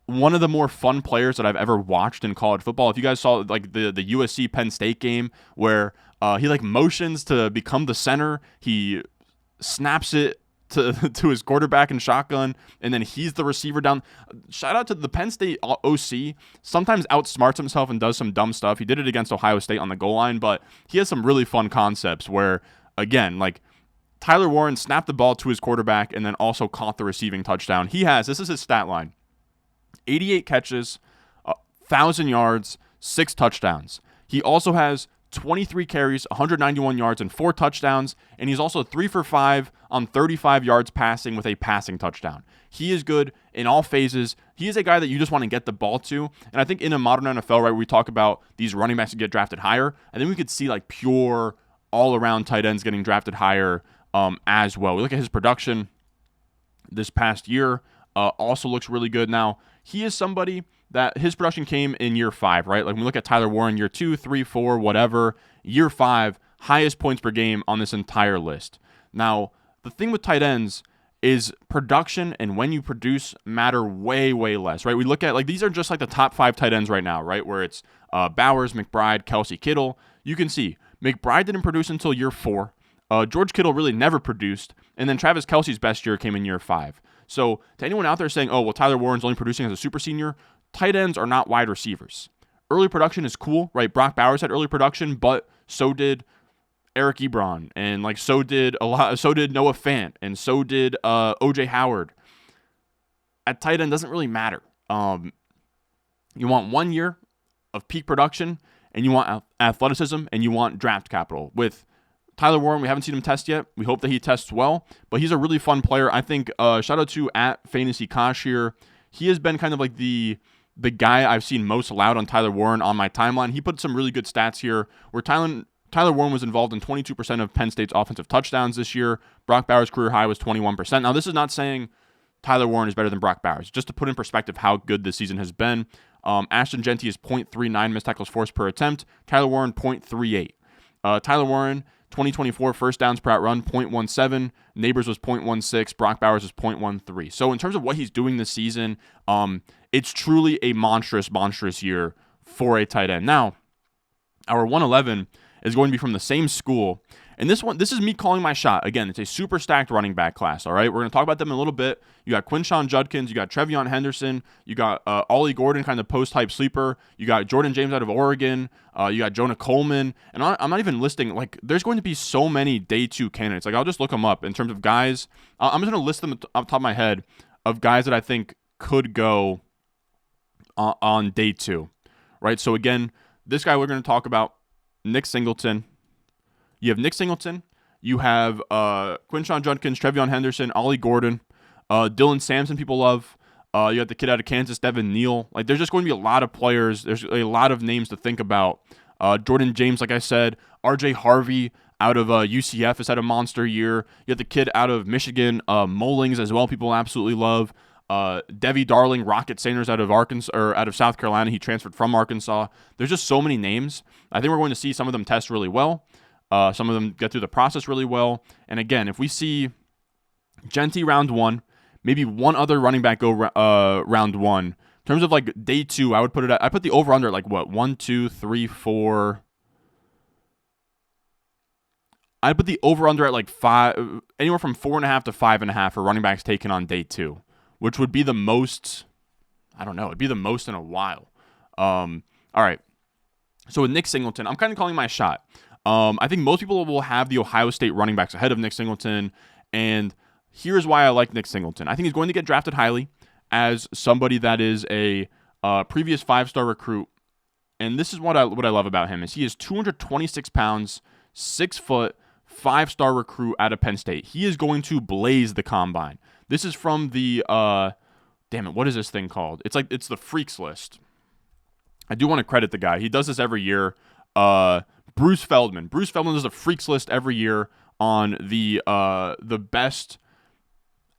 one of the more fun players that I've ever watched in college football. If you guys saw like the USC Penn State game where he like motions to become the center, he snaps it to his quarterback in shotgun, and then he's the receiver down. Shout out to the Penn State OC. Sometimes outsmarts himself and does some dumb stuff. He did it against Ohio State on the goal line, but he has some really fun concepts where, again, like Tyler Warren snapped the ball to his quarterback and then also caught the receiving touchdown. This is his stat line: 88 catches, 1,000 yards, 6 touchdowns. He also has 23 carries, 191 yards, and 4 touchdowns. And he's also 3 for 5 on 35 yards passing with a passing touchdown. He is good in all phases. He is a guy that you just want to get the ball to. And I think in a modern NFL, right, where we talk about these running backs that get drafted higher, I think we could see like pure all-around tight ends getting drafted higher as well. We look at his production this past year, also looks really good. Now, he is somebody that his production came in year 5, right? Like when we look at Tyler Warren, year 2, 3, 4, whatever, year 5, highest points per game on this entire list. Now, the thing with tight ends is production and when you produce matter way, way less, right? We look at, like, these are just like the top 5 tight ends right now, right? Where it's Bowers, McBride, Kelsey, Kittle. You can see McBride didn't produce until year 4. George Kittle really never produced. And then Travis Kelce's best year came in year 5. So to anyone out there saying, oh, well, Tyler Warren's only producing as a super senior, tight ends are not wide receivers. Early production is cool, right? Brock Bowers had early production, but so did Eric Ebron, and like so did Noah Fant, and so did OJ Howard. At tight end doesn't really matter. You want 1 year of peak production, and you want athleticism, and you want draft capital. With Tyler Warren, we haven't seen him test yet. We hope that he tests well, but he's a really fun player. I think shout out to @FantasyKosh here. He has been kind of like the guy I've seen most loud on Tyler Warren on my timeline. He put some really good stats here where Tyler Warren was involved in 22% of Penn State's offensive touchdowns this year. Brock Bowers' career high was 21%. Now, this is not saying Tyler Warren is better than Brock Bowers. Just to put in perspective how good this season has been. Ashton Jeanty is 0.39 missed tackles forced per attempt. Tyler Warren, 0.38. Tyler Warren, 2024 first downs per out run, 0.17. Neighbors was 0.16. Brock Bowers was 0.13. So in terms of what he's doing this season, it's truly a monstrous year for a tight end. Now, our 111 is going to be from the same school. And this is me calling my shot. Again, it's a super stacked running back class, all right? We're going to talk about them in a little bit. You got Quinshon Judkins. You got Trevion Henderson. You got Ollie Gordon, kind of post-hype sleeper. You got Jordan James out of Oregon. You got Jonah Coleman. And I'm not even listing, like, there's going to be so many day 2 candidates. Like, I'll just look them up in terms of guys. I'm just going to list them off the top of my head of guys that I think could go on day 2, right? So, again, this guy we're going to talk about, Nick Singleton. You have Nick Singleton. You have Quinshon Judkins, Trevion Henderson, Ollie Gordon, Dylan Sampson, people love. You got the kid out of Kansas, Devin Neal. Like, there's just going to be a lot of players. There's a lot of names to think about. Jordan James, like I said. RJ Harvey out of UCF has had a monster year. You have the kid out of Michigan, Mullings as well. People absolutely love. Devi Darling, Rocket Sanders out of Arkansas or out of South Carolina. He transferred from Arkansas. There's just so many names. I think we're going to see some of them test really well. Some of them get through the process really well. And again, if we see Jeanty round 1, maybe one other running back go round 1. In terms of like day 2, I put the over under at like what? 1, 2, 3, 4. I'd put the over under at like 5, anywhere from 4.5 to 5.5 for running backs taken on day 2, which would be the most. I don't know. It'd be the most in a while. All right. So with Nick Singleton, I'm kind of calling my shot. I think most people will have the Ohio State running backs ahead of Nick Singleton, and here's why I like Nick Singleton. I think he's going to get drafted highly as somebody that is a previous 5-star recruit, and this is what I love about him is he is 226 pounds, 6 foot, 5-star recruit out of Penn State. He is going to blaze the combine. This is from the what is this thing called? It's the Freaks list. I do want to credit the guy. He does this every year. Bruce Feldman. Bruce Feldman does a Freaks list every year on the best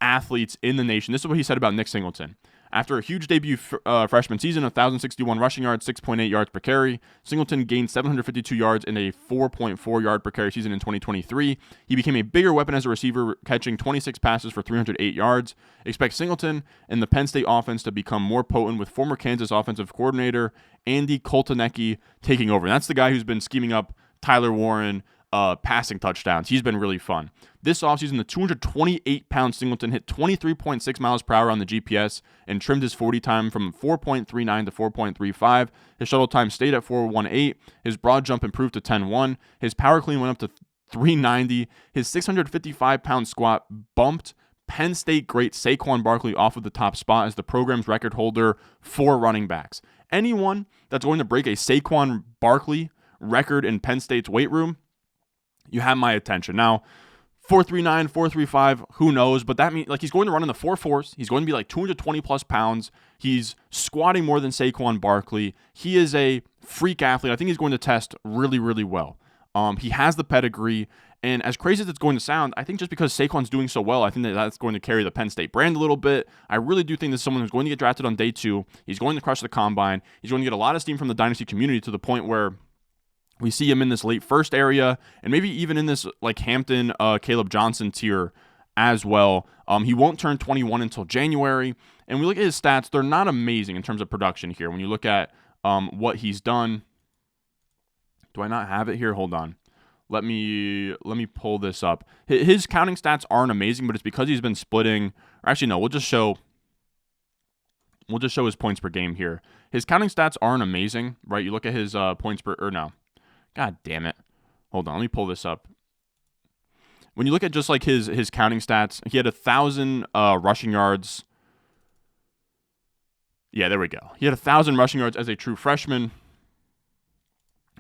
athletes in the nation. This is what he said about Nick Singleton. After a huge debut freshman season, 1,061 rushing yards, 6.8 yards per carry, Singleton gained 752 yards in a 4.4 yard per carry season in 2023. He became a bigger weapon as a receiver, catching 26 passes for 308 yards. Expect Singleton and the Penn State offense to become more potent with former Kansas offensive coordinator Andy Koltanecki taking over. And that's the guy who's been scheming up Tyler Warren passing touchdowns. He's been really fun. This offseason, the 228-pound Singleton hit 23.6 miles per hour on the GPS and trimmed his 40 time from 4.39 to 4.35. His shuttle time stayed at 4.18. His broad jump improved to 10.1. His power clean went up to 390. His 655-pound squat bumped Penn State great Saquon Barkley off of the top spot as the program's record holder for running backs. Anyone that's going to break a Saquon Barkley record in Penn State's weight room, you have my attention. Now, 439, 435, who knows? But that means, like, he's going to run in the 4.4s. He's going to be like 220 plus pounds. He's squatting more than Saquon Barkley. He is a freak athlete. I think he's going to test really, really well. He has the pedigree. And as crazy as it's going to sound, I think just because Saquon's doing so well, I think that that's going to carry the Penn State brand a little bit. I really do think this is someone who's going to get drafted on day 2. He's going to crush the combine. He's going to get a lot of steam from the Dynasty community to the point where we see him in this late first area and maybe even in this like Hampton, Kaleb Johnson tier as well. He won't turn 21 until January. And we look at his stats. They're not amazing in terms of production here. When you look at what he's done. Do I not have it here? Hold on. Let me pull this up. His counting stats aren't amazing, but it's because he's been splitting. Or actually, no, we'll just show his points per game here. His counting stats aren't amazing, right? You look at his points per, or no. God damn it. Hold on, let me pull this up. When you look at just like his counting stats, he had 1,000 rushing yards. Yeah, there we go. He had 1,000 rushing yards as a true freshman,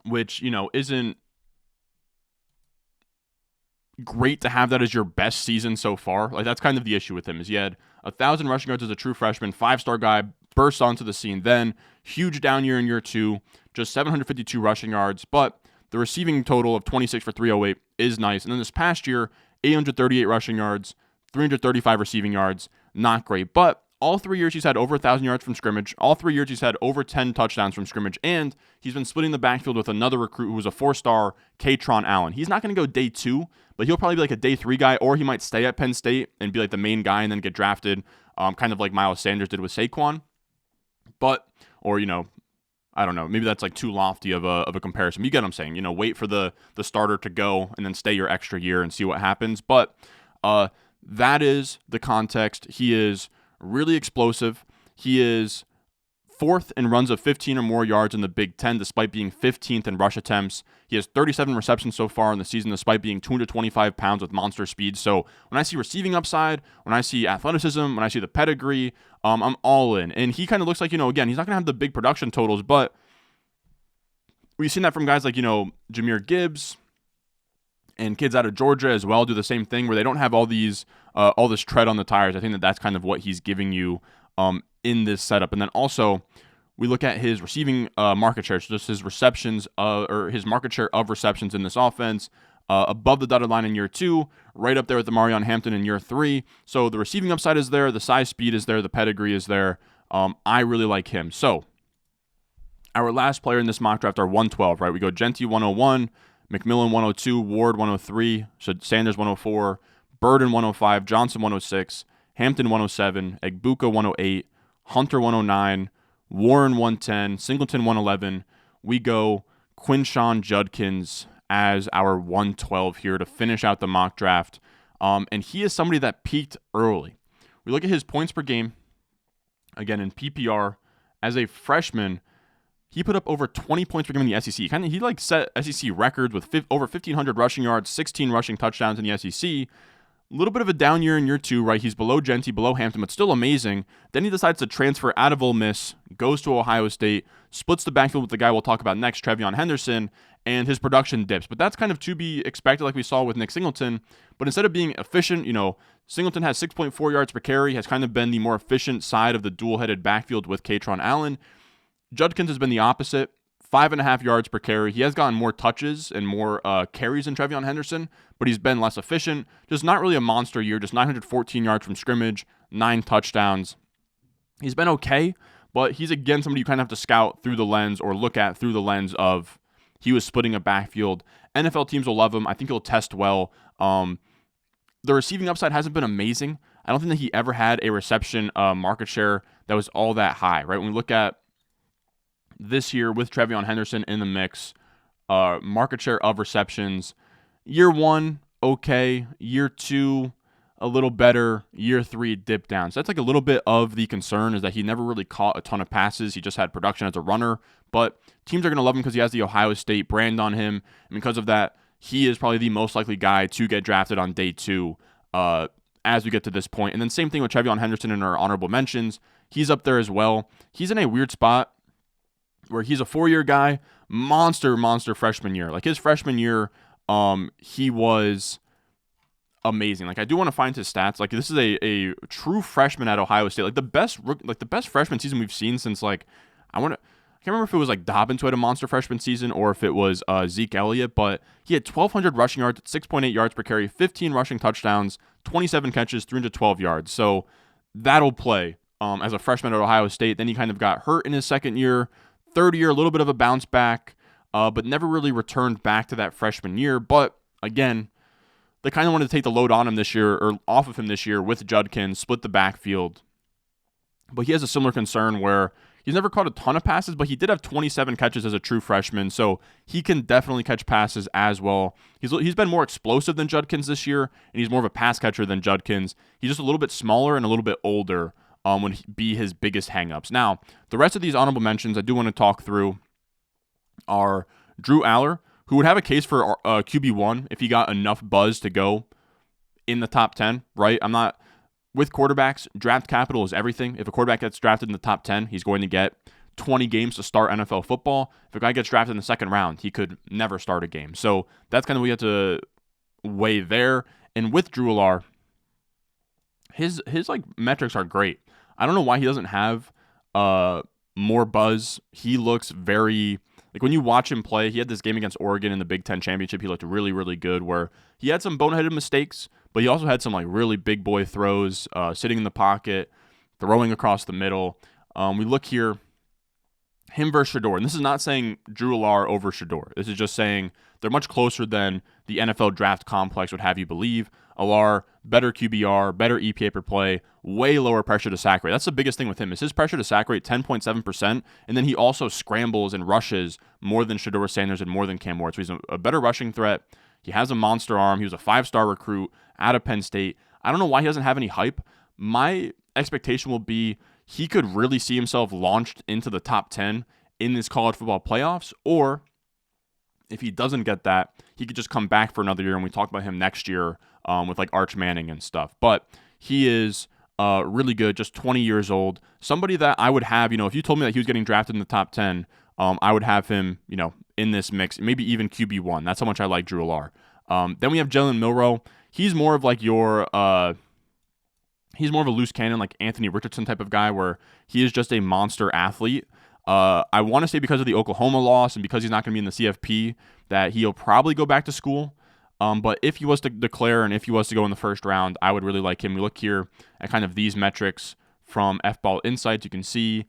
which, isn't great to have that as your best season so far. Like, that's kind of the issue with him, is he had 1,000 rushing yards as a true freshman, 5-star guy, bursts onto the scene. Then, huge down year in year 2, just 752 rushing yards, but the receiving total of 26 for 308 is nice. And then this past year, 838 rushing yards, 335 receiving yards, not great. But all 3 years he's had over 1,000 yards from scrimmage. All 3 years he's had over 10 touchdowns from scrimmage. And he's been splitting the backfield with another recruit who was a 4-star, Quinshon Allen. He's not going to go day 2, but he'll probably be like a day 3 guy, or he might stay at Penn State and be like the main guy and then get drafted, kind of like Miles Sanders did with Saquon. But, or, I don't know. Maybe that's like too lofty of a comparison. You get what I'm saying. Wait for the starter to go and then stay your extra year and see what happens. But that is the context. He is really explosive. He is 4th in runs of 15 or more yards in the Big Ten, despite being 15th in rush attempts. He has 37 receptions so far in the season, despite being 225 pounds with monster speed. So when I see receiving upside, when I see athleticism, when I see the pedigree, I'm all in. And he kind of looks like, again, he's not going to have the big production totals, but we've seen that from guys like, Jahmyr Gibbs and kids out of Georgia as well do the same thing, where they don't have all this tread on the tires. I think that's kind of what he's giving you in this setup. And then also, we look at his receiving market share, so just his receptions, or his market share of receptions in this offense, above the dotted line in year 2, right up there with the Omarion Hampton in year 3. So the receiving upside is there, the size, speed is there, the pedigree is there. I really like him. So our last player in this mock draft are 112, right? We go Jeanty 101, McMillan 102, Ward 103, Sanders 104, Burden 105, Johnson 106, Hampton 107, Egbuka 108, Hunter 109, Warren 110, Singleton 111. We go Quinshon Judkins as our 112 here to finish out the mock draft. And he is somebody that peaked early. We look at his points per game, again in PPR, as a freshman. He put up over 20 points per game in the SEC. He set SEC records with over 1,500 rushing yards, 16 rushing touchdowns in the SEC. A little bit of a down year in year 2, right? He's below Jeanty, below Hampton, but still amazing. Then he decides to transfer out of Ole Miss, goes to Ohio State, splits the backfield with the guy we'll talk about next, Trevion Henderson, and his production dips. But that's kind of to be expected, like we saw with Nick Singleton. But instead of being efficient, Singleton has 6.4 yards per carry, has kind of been the more efficient side of the dual-headed backfield with Quinshon Allen. Judkins has been the opposite, 5.5 yards per carry. He has gotten more touches and more carries than Trevion Henderson, but he's been less efficient. Just not really a monster year, just 914 yards from scrimmage, 9 touchdowns. He's been okay, but he's, again, somebody you kind of have to scout through the lens or look at through the lens of he was splitting a backfield. NFL teams will love him. I think he'll test well. The receiving upside hasn't been amazing. I don't think that he ever had a reception market share that was all that high, right? When we look at this year with Trevion Henderson in the mix, market share of receptions, year 1, okay. Year 2, a little better. Year 3, dip down. So that's like a little bit of the concern, is that he never really caught a ton of passes. He just had production as a runner. But teams are going to love him because he has the Ohio State brand on him. And because of that, he is probably the most likely guy to get drafted on day 2 as we get to this point. And then same thing with Trevion Henderson in our honorable mentions. He's up there as well. He's in a weird spot where he's a 4-year guy, monster freshman year. Like his freshman year, he was amazing. Like I do want to find his stats. Like this is a true freshman at Ohio State. Like the best freshman season we've seen since like I can't remember if it was like Dobbins who had a monster freshman season or if it was Zeke Elliott, but he had 1,200 rushing yards at 6.8 yards per carry, 15 rushing touchdowns, 27 catches, 312 yards. So that'll play as a freshman at Ohio State. Then he kind of got hurt in his second year. Third year, a little bit of a bounce back, but never really returned back to that freshman year. But again, they kind of wanted to take the load on him this year, or off of him this year with Judkins, split the backfield. But he has a similar concern where he's never caught a ton of passes, but he did have 27 catches as a true freshman, so he can definitely catch passes as well. He's been more explosive than Judkins this year, and he's more of a pass catcher than Judkins. He's just a little bit smaller and a little bit older. Would be his biggest hangups. Now, the rest of these honorable mentions I do want to talk through are Drew Aller, who would have a case for QB1 if he got enough buzz to go in the top 10, right? With quarterbacks, draft capital is everything. If a quarterback gets drafted in the top 10, he's going to get 20 games to start NFL football. If a guy gets drafted in the second round, he could never start a game. So that's kind of what we have to weigh there. And with Drew Aller, his like metrics are great. I don't know why he doesn't have more buzz. He looks very, like when you watch him play, he had this game against Oregon in the Big Ten Championship. He looked really, really good where he had some boneheaded mistakes, but he also had some like really big boy throws, sitting in the pocket, throwing across the middle. We look here, him versus Shedeur. And this is not saying Drew Aller over Shedeur. This is just saying they're much closer than the NFL draft complex would have you believe. Aller, better QBR, better EPA per play, way lower pressure to sack rate. That's the biggest thing with him is his pressure to sack rate 10.7%, and then he also scrambles and rushes more than Shedeur Sanders and more than Cam Ward. So he's a better rushing threat. He has a monster arm. He was a 5-star recruit out of Penn State. I don't know why he doesn't have any hype. My expectation will be he could really see himself launched into the top 10 in this college football playoffs, or if he doesn't get that, he could just come back for another year, and we talk about him next year with like Arch Manning and stuff. But he is really good, just 20 years old. Somebody that I would have, if you told me that he was getting drafted in the top 10, I would have him, in this mix, maybe even QB1. That's how much I like Drew Aller. Then we have Jalen Milroe. He's more of like he's more of a loose cannon, like Anthony Richardson type of guy where he is just a monster athlete. I want to say because of the Oklahoma loss and because he's not going to be in the CFP that he'll probably go back to school. But if he was to declare and if he was to go in the first round, I would really like him. We look here at kind of these metrics from F-Ball Insights. You can see,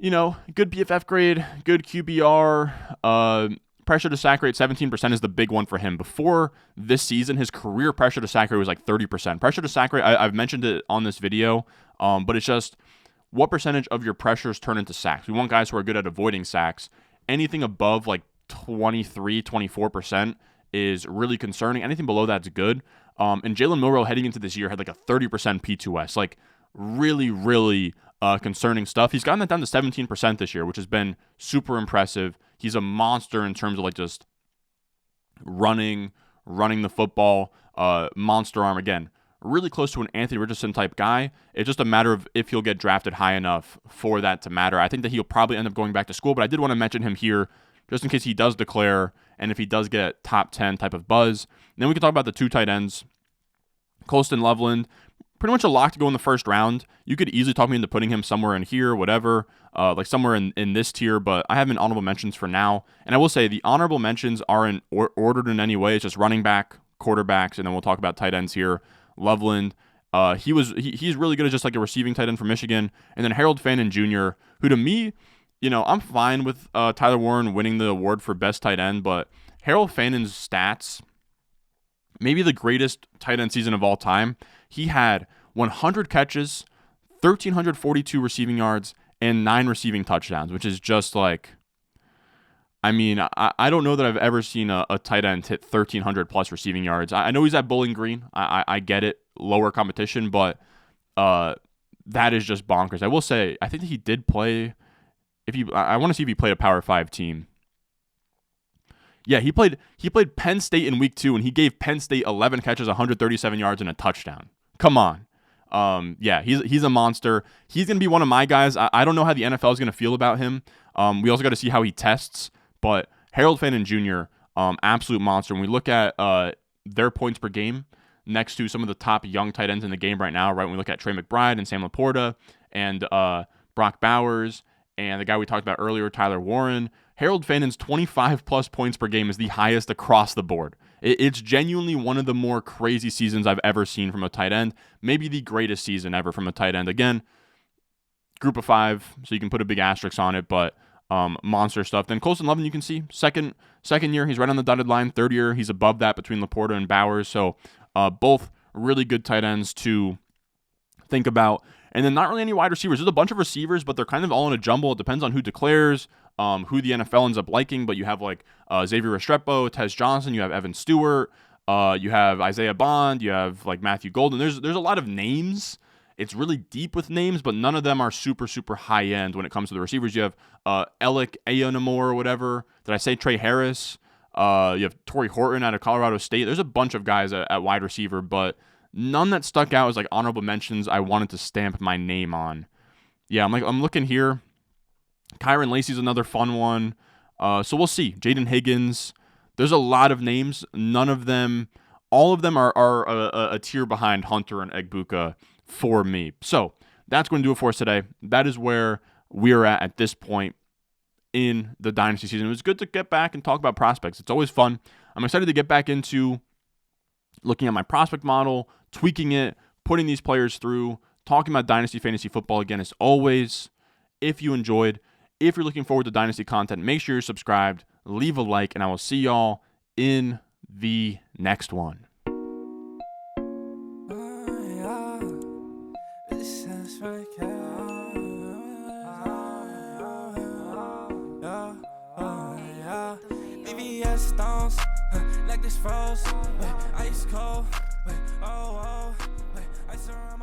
good PFF grade, good QBR, pressure to sack rate 17% is the big one for him. Before this season, his career pressure to sack rate was like 30%. Pressure to sack rate, I've mentioned it on this video, but it's just what percentage of your pressures turn into sacks. We want guys who are good at avoiding sacks. Anything above like 23, 24% is really concerning. Anything below that's good. And Jalen Milroe heading into this year had like a 30% P2S, like really, really concerning stuff. He's gotten that down to 17% this year, which has been super impressive. He's a monster in terms of like just running the football, monster arm. Again, really close to an Anthony Richardson type guy. It's just a matter of if he'll get drafted high enough for that to matter. I think that he'll probably end up going back to school, but I did want to mention him here just in case he does declare and if he does get top 10 type of buzz. And then we can talk about the two tight ends. Colston Loveland, pretty much a lock to go in the first round. You could easily talk me into putting him somewhere in here, whatever, like somewhere in this tier, but I have him in honorable mentions for now. And I will say the honorable mentions aren't ordered in any way. It's just running back, quarterbacks, and then we'll talk about tight ends here. Loveland, he's really good as just like a receiving tight end for Michigan. And then Harold Fannin Jr., who to me, I'm fine with Tyler Warren winning the award for best tight end, but Harold Fannin's stats, maybe the greatest tight end season of all time. He had 100 catches, 1,342 receiving yards, and 9 receiving touchdowns, which is just like, I don't know that I've ever seen a tight end hit 1,300 plus receiving yards. I know he's at Bowling Green. I get it, lower competition, but that is just bonkers. I will say, I think that he did play. I want to see if he played a Power 5 team. Yeah, he played Penn State in week 2, and he gave Penn State 11 catches, 137 yards, and a touchdown. Come on. Yeah, he's a monster. He's going to be one of my guys. I don't know how the NFL is going to feel about him. We also got to see how he tests, but Harold Fannin Jr., absolute monster. When we look at their points per game next to some of the top young tight ends in the game right now, right? When we look at Trey McBride and Sam Laporta and Brock Bowers and the guy we talked about earlier, Tyler Warren, Harold Fannin's 25-plus points per game is the highest across the board. It's genuinely one of the more crazy seasons I've ever seen from a tight end. Maybe the greatest season ever from a tight end. Again, group of 5, so you can put a big asterisk on it, but monster stuff. Then Colston Loveland, you can see, second year, he's right on the dotted line. Third year, he's above that between Laporta and Bowers. So both really good tight ends to think about. And then not really any wide receivers. There's a bunch of receivers, but they're kind of all in a jumble. It depends on who declares, who the NFL ends up liking. But you have like Xavier Restrepo, Tet Johnson, you have Evan Stewart, you have Isaiah Bond, you have like Matthew Golden. There's a lot of names. It's really deep with names, but none of them are super, super high end when it comes to the receivers. You have Alec Ayonomor or whatever. Did I say Trey Harris? You have Torrey Horton out of Colorado State. There's a bunch of guys at wide receiver, but none that stuck out as like honorable mentions I wanted to stamp my name on. Yeah, I'm looking here. Kyron Lacey's another fun one. So we'll see. Jaden Higgins. There's a lot of names. None of them, all of them are a tier behind Hunter and Egbuka for me. So that's going to do it for us today. That is where we're at this point in the Dynasty season. It was good to get back and talk about prospects. It's always fun. I'm excited to get back into looking at my prospect model, tweaking it, putting these players through, talking about Dynasty Fantasy Football again as always. If you enjoyed, if you're looking forward to Dynasty content, make sure you're subscribed, leave a like, and I will see y'all in the next one. Stones, like this froze, ice cold, oh, ice around.